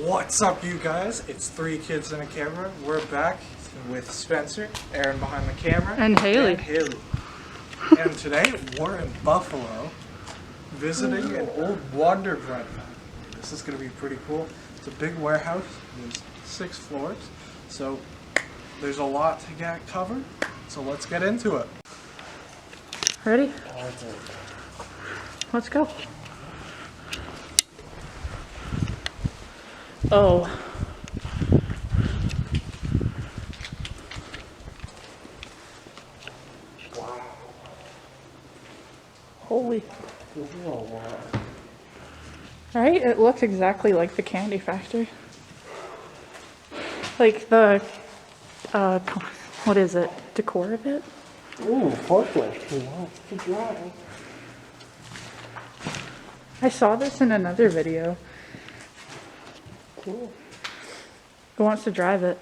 What's up, you guys? It's Three Kids and a Camera. We're back with Spencer, Aaron behind the camera, and Haley. And today we're in Buffalo visiting an old Wonder Bread factory. This is going to be pretty cool. It's a big warehouse. There's 6 floors, so there's a lot to get covered. So let's get into it. Ready? Let's go. Oh. Wow. Holy. This is a lot. Right? It looks exactly like the candy factory. Like the, what is it? Decor of it? Ooh, forklift. He wants to drive. I saw this in another video. Cool. Who wants to drive it?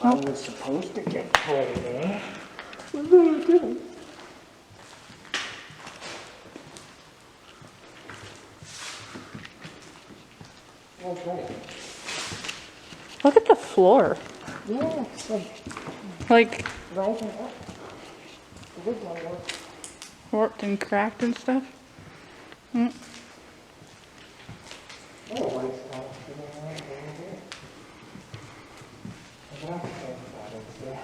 I was supposed to get paid, eh? What are you doing? Okay. Look at the floor. Yeah, Like, rising up. Good one, though. warped and cracked and stuff. Mm. Oh, what is that? I don't think that is there.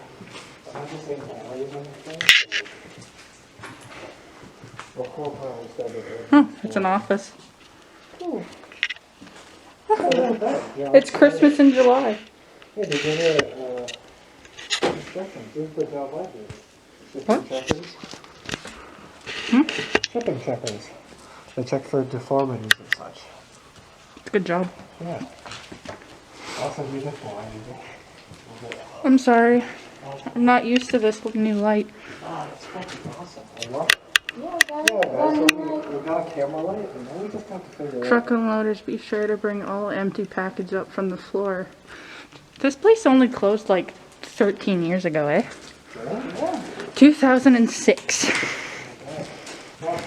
But I just think that way in the thing. The whole time we started there. Huh, it's an office. Cool. Look at that. Yeah, It's Christmas in July. Yeah, they did it, instructions. This is the job I did. Shipping What? checkers. Shipping checkers. They check for deformities and such. Good job. Yeah. Also, you just blind. I'm sorry. I'm not used to this new light. Oh, it's fucking awesome. I love it. Yeah, guys, so we got a camera light, and then we just have to figure Truck unloaders, be sure to bring all empty package up from the floor. This place only closed like 13 years ago, eh? Yeah. 2006.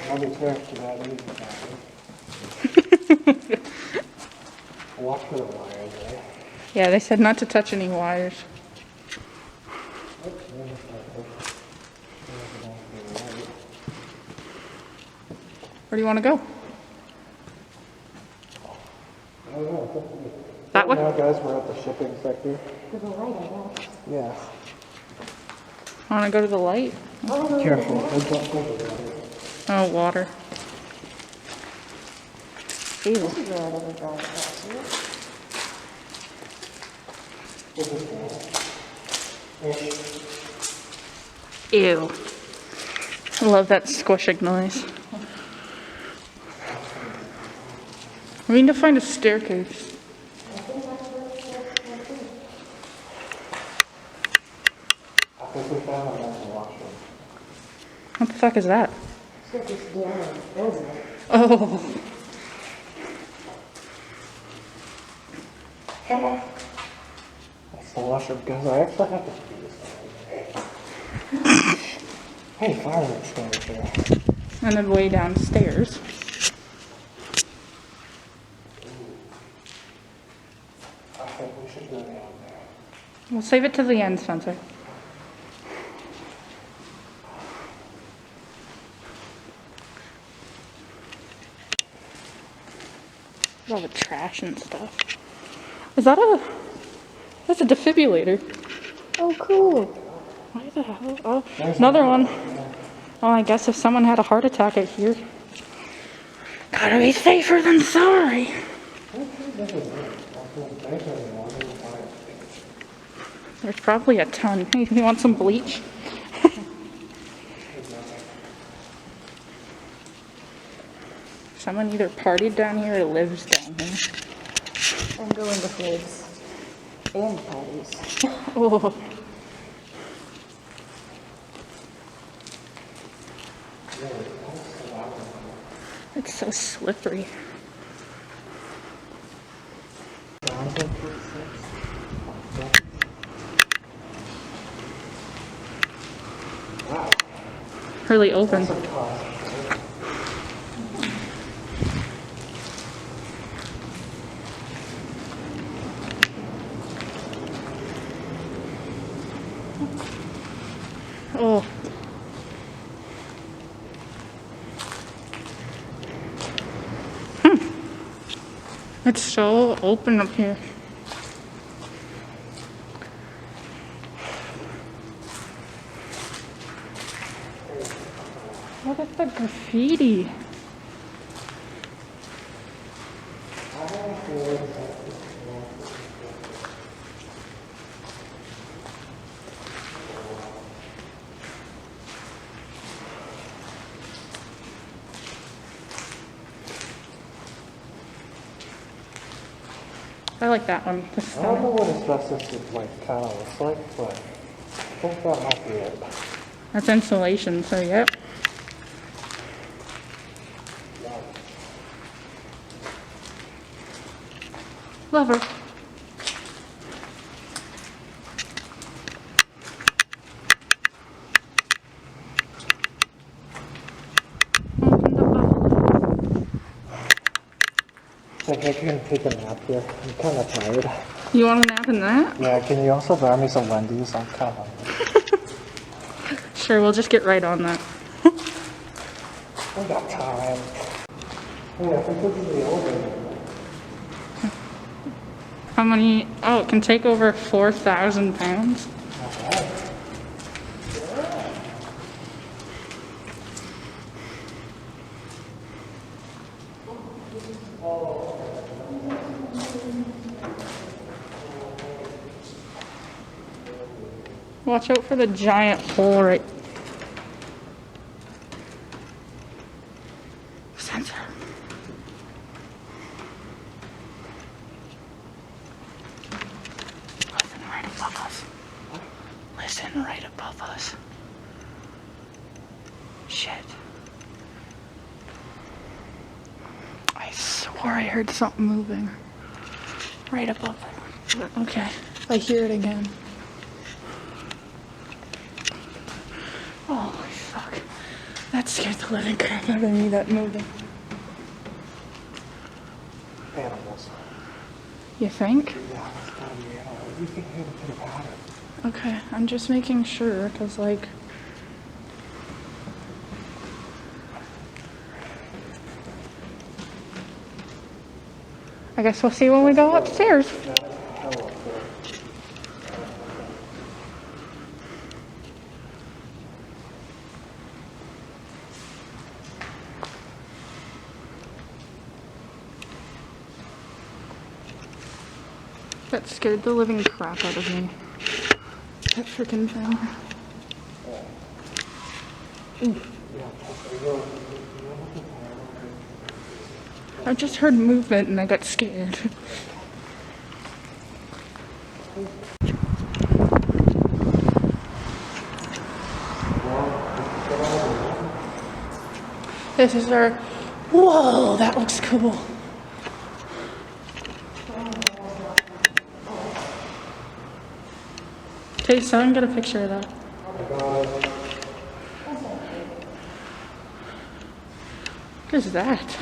I'll be careful to that easy. Watch for the wires, eh? Yeah, they said not to touch any wires. Where do you want to go? I don't know. That way? Now, guys, we're at the shipping sector. To the light, I guess. Yeah. Want to go to the light? Careful. Don't go to the Oh, water. Ew. This is where I never drive past, see it? Ew. I love that squishing noise. We need to find a staircase. I think we found a nice washroom. What the fuck is that? It's like this damn building. Oh. That's the washroom, guys. I actually have to do this. Hey, fire extinguisher. And then way downstairs. I think we should go down there. We'll save it to the end, Spencer. All the trash and stuff. Is that that's a defibrillator. Oh, cool. Why the hell? Oh, another one. Oh, I guess if someone had a heart attack out here. Gotta be safer than sorry. There's probably a ton. Hey, you want some bleach? Someone either partied down here or lives down here. I'm going to figs and patties. Oh. It's so slippery. Really open. It's so open up here. Look at the graffiti. I like that one. This I don't know what asbestos is like, kind of looks like, but I think that might be it. That's insulation, so yep. Lever. Open the bubble. Like, I can take a nap here. I'm kind of tired. You want a nap in that? Yeah, can you also buy me some Wendy's? I'm kind of hungry. Sure, we'll just get right on that. I got time. Yeah, I think this is the elevator. How many? Oh, it can take over 4,000 pounds. Watch out for the giant hole right. Sensor. Listen right above us. Listen right above us. Shit. I swore I heard something moving. Right above it. Okay. I hear it again. Holy fuck. That scared the living crap out of me, that moving. Animals. You think? Yeah, it's gotta be animals. You can hear the pattern. Okay, I'm just making sure, because, like... I guess we'll see when we go upstairs. That scared the living crap out of me. That freaking thing. I just heard movement and I got scared. This is our... Whoa, that looks cool. Hey, son, get a picture of that. What is that?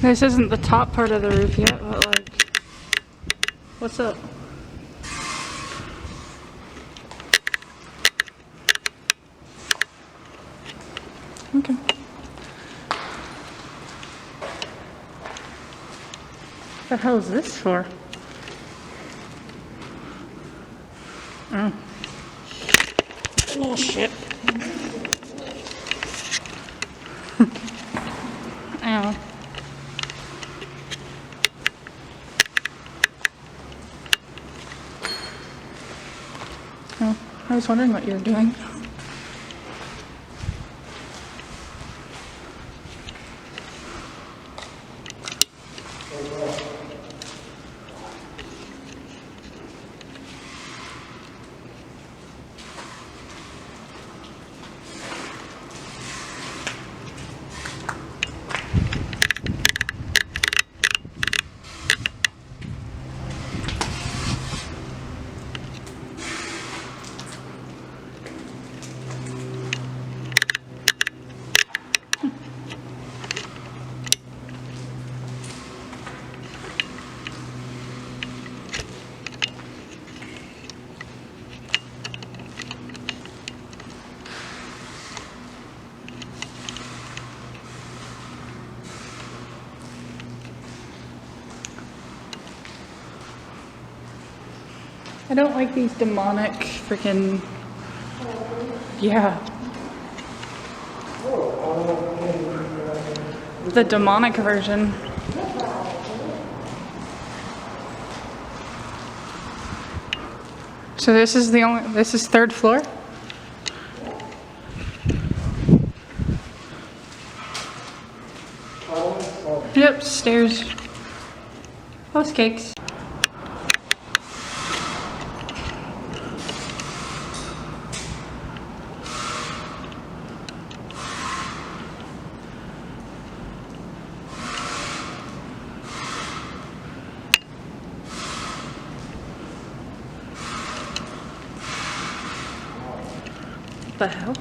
This isn't the top part of the roof yet, but like, what's up? Okay. What the hell is this for? Oh. Oh shit. Ow. Oh, I was wondering what you were doing. I don't like these demonic freaking. Yeah. The demonic version. So this is this is third floor? Yep, stairs. Host cakes. What the hell?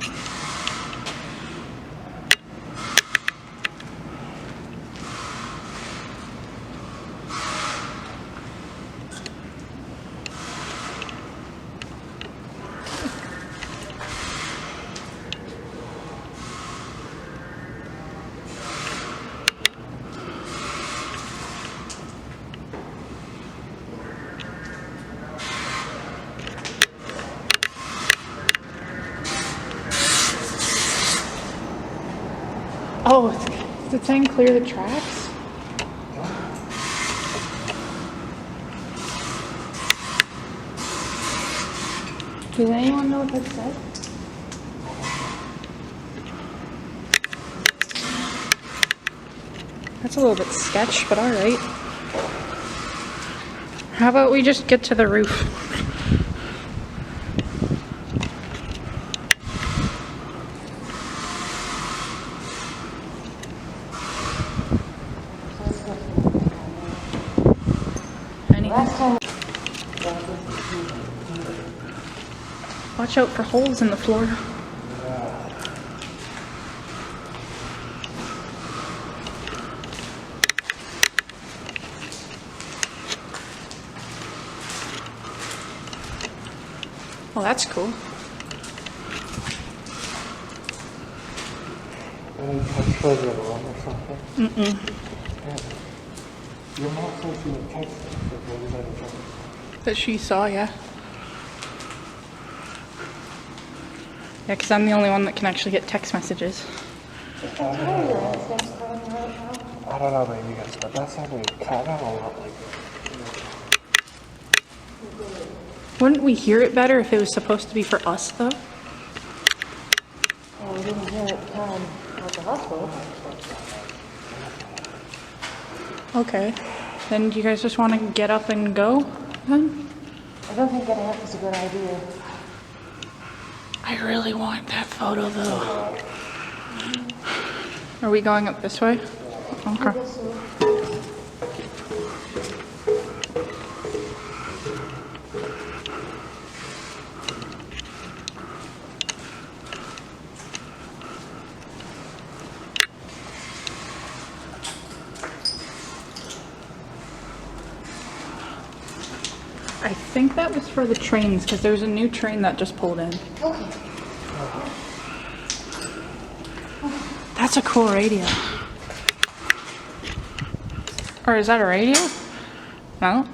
Oh, is it saying clear the tracks? Does anyone know what that said? That's a little bit sketch, but alright. How about we just get to the roof? Watch out for holes in the floor. Oh, that's cool. Any text further along or something? Mm-mm. Your mom said she would text us if everybody comes. That she saw, yeah. Yeah, because I'm the only one that can actually get text messages. I don't know about you guys, but that sounded kind of a lot like. Wouldn't we hear it better if it was supposed to be for us, though? Oh, we didn't hear it at the hospital. Okay. Then do you guys just want to get up and go, then? I don't think getting up is a good idea. I really want that photo, though. Are we going up this way? Okay. I think that was for the trains, because there's a new train that just pulled in. Okay. That's a cool radio. Or is that a radio? No?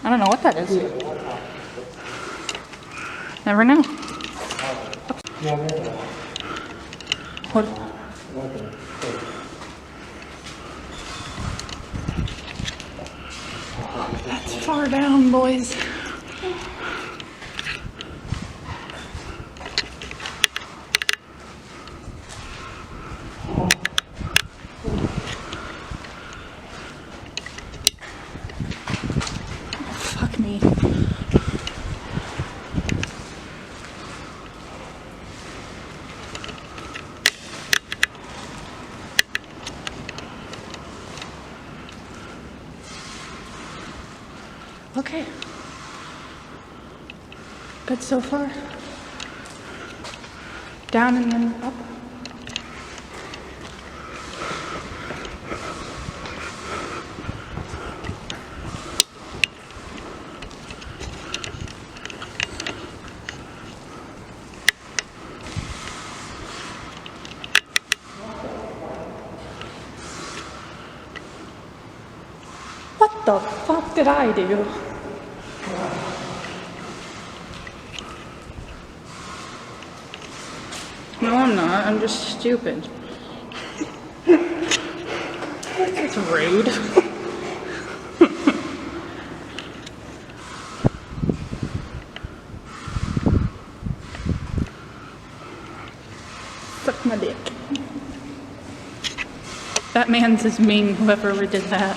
I don't know what that is. Never know. What? That's far down, boys. Fuck me. Okay. Good so far. Down and then up. What the fuck did I do? No, I'm not. I'm just stupid. It's rude. Suck my dick. That man's is mean, whoever did that.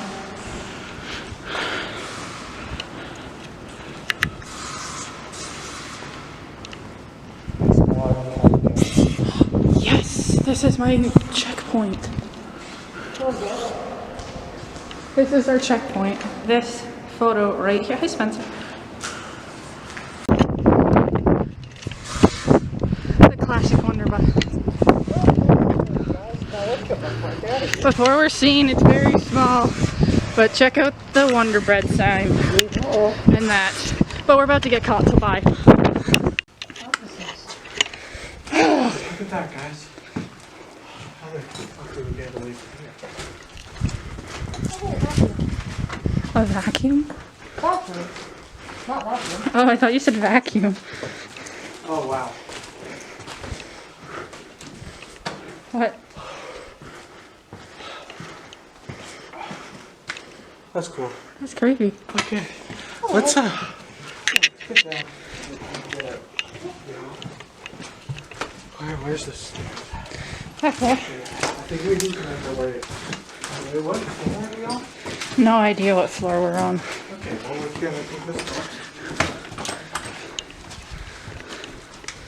Yes, this is my checkpoint. This is our checkpoint. This photo right here. Hi, Spencer. The classic Wonder Bud. Before we're seen, it's very small. But check out the Wonder Bread sign. And that. But we're about to get caught, so bye. Look at that, guys. How the fuck do we get away from here? A vacuum? Vacuum. Not vacuum. Oh, I thought you said vacuum. Oh, wow. What? That's cool. That's creepy. Okay. Let's get down. Where's this? Back there. I think we do connect the way. Wait, what? Where are we on? No idea what floor we're on. Okay, well, we're gonna take this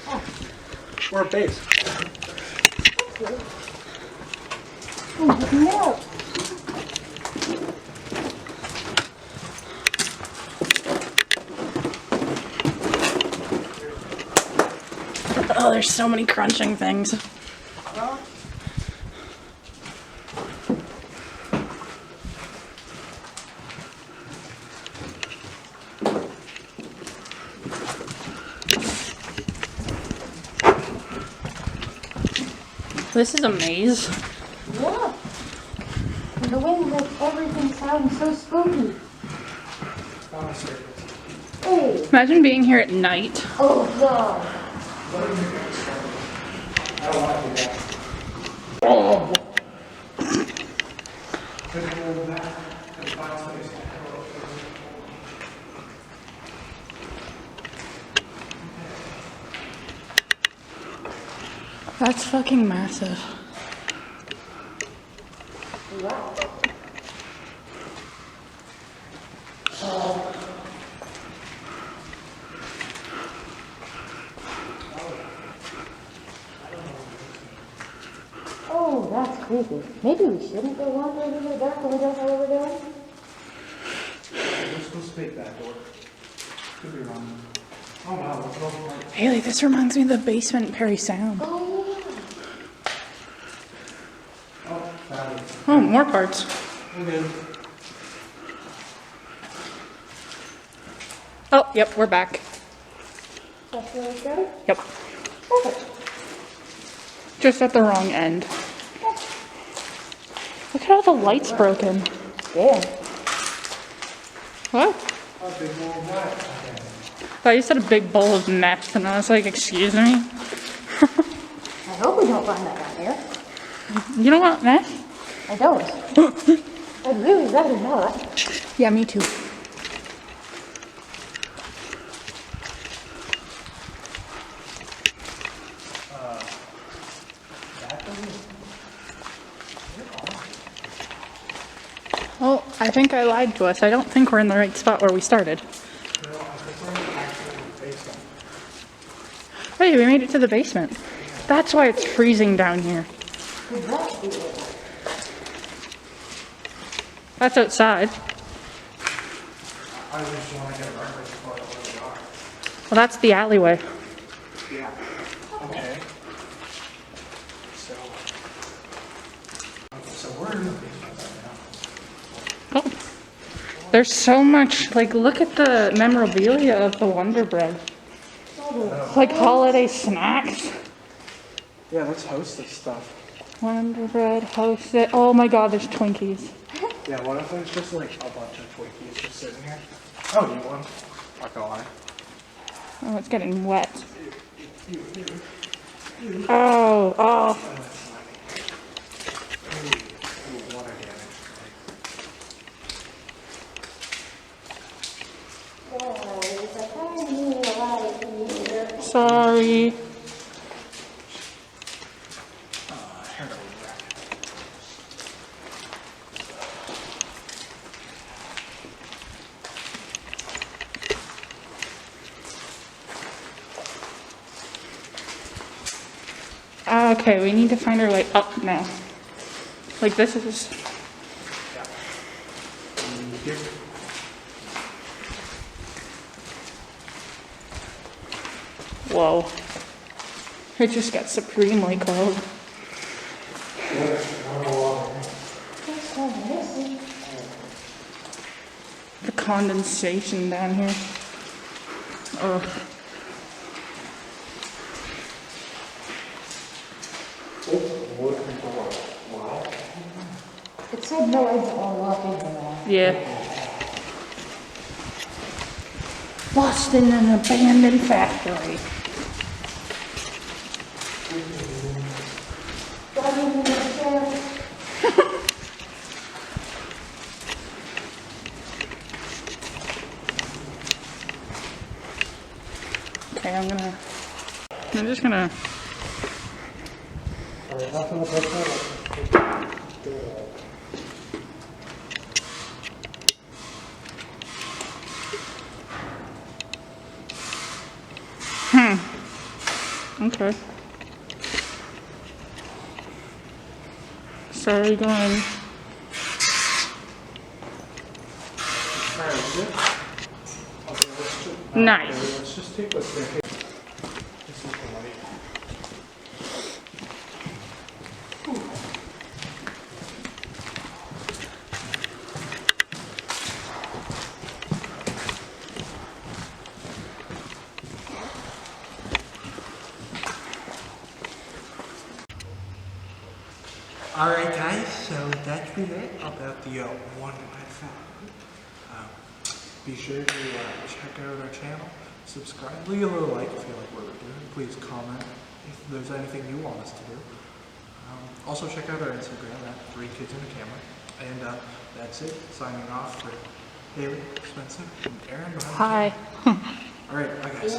one. We're at base. No. Oh, there's so many crunching things. This is a maze. Yeah. And the wind makes everything sound so spooky. Hey. Imagine being here at night. Oh, God. That's fucking massive. Wow. Oh, that's creepy. Maybe we shouldn't go wandering in the dark when we don't know where we're going. We're supposed to take that door. Could be wrong. Oh wow, let's go for it. Haley, this reminds me of the basement in Perry Sound. Oh, Oh, fabulous. Oh, more parts. We're good. Oh, yep, we're back. that's where we started? Yep. Perfect. Just at the wrong end. Look at all the lights broken. Yeah. What? A big bowl of that. I thought you said a big bowl of meth, and I was like, excuse me? I hope we don't find that down here. You don't want meth? I don't. I'd really rather not. Yeah, me too. Well, I think I lied to us. I don't think we're in the right spot where we started. Hey, we made it to the basement. That's why it's freezing down here. Could that be it? That's outside. I just want to get a reference for where we are. Well, that's the alleyway. Yeah. Okay. So we're in the basement right now. Oh. There's so much, like, look at the memorabilia of the Wonder Bread. Like holiday snacks. Yeah, let's host this stuff. Wonder Bread, host it. Oh my god, there's Twinkies. Yeah, what if there's just like a bunch of Twinkies just sitting here? Oh, you want? Not gonna lie. Oh, it's getting wet. Oh, oh. Water damage. Guys, I kind of need a lot of here. Sorry. Heroin. Okay, we need to find our way up now. Like this is. Here. Whoa. It just got supremely cold. The condensation down here. Ugh. It said no eggs all up in there. Yeah. Lost in an abandoned factory. Okay, I'm just gonna. Okay. Sorry, going. Alright, good. Okay, Nice. let's just take what's there. This is the light. Alright guys, so that's been it about the Wonder Bread Factory. Be sure to check out our channel, subscribe, leave a little like if you like what we're doing, please comment if there's anything you want us to do. Also check out our Instagram at 3Kids and a Camera. And that's it, signing off for Haley, Spencer, and Aaron. Hi. Alright, bye guys.